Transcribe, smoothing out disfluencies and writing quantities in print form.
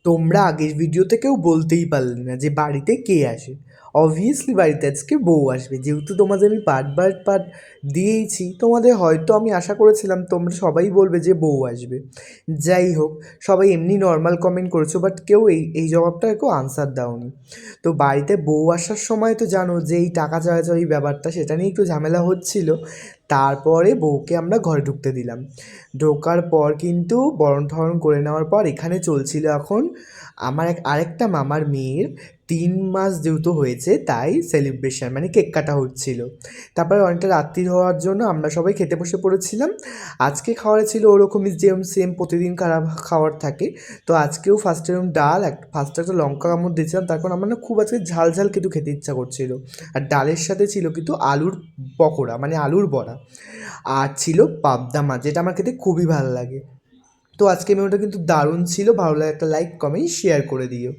তোমরা আগের ভিডিওতে কেউ বলতেই পারলে না যে বাড়িতে কে আসে। অবভিয়াসলি বাড়িতে আজকে বউ আসবে, যেহেতু তোমাদের আমি পার্ট দিয়েইছি। তোমাদের হয়তো আমি আশা করেছিলাম তোমরা সবাই বলবে যে বউ আসবে। যাই হোক, সবাই এমনি নর্মাল কমেন্ট করেছো, বাট কেউ এই জবাবটা কেউ আনসার দাওনি। তো বাড়িতে বউ আসার সময় তো জানো যে এই টাকা চাওয়াচাওয়ি ব্যাপারটা, সেটা নিয়ে একটু ঝামেলা হচ্ছিল। তারপরে বউকে আমরা ঘরে ঢুকতে দিলাম। ঢোকার পর কিন্তু বরণ ঠরণ করে নেওয়ার পর এখানে চলছিল এখন আমার আরেকটা মামার মেয়ের 3 মাস যেহেতু হয়েছে তাই সেলিব্রেশন, মানে কেক কাটা হচ্ছিল। তারপরে অনেকটা রাত্রি হওয়ার জন্য আমরা সবাই খেতে বসে পড়েছিলাম। আজকে খাওয়ারে ছিল ওরকমই, যেরকম সেম প্রতিদিন খাওয়ার থাকে। তো আজকেও ফার্স্টে এরকম ডাল, ফার্স্টে একটা লঙ্কা কামড় দিয়েছিলাম, তারপর আমার না খুব আজকে ঝাল ঝাল কিন্তু খেতে ইচ্ছা করছিল। আর ডালের সাথে ছিল কিন্তু আলুর পকোড়া, মানে আলুর বড়া। আর ছিল পাবদা মাছ, যেটা আমার খেতে খুবই ভালো লাগে। তো আজকে মেনুটা কিন্তু দারুণ ছিল। ভালো লাগে একটা লাইক কমেন্ট শেয়ার করে দিও।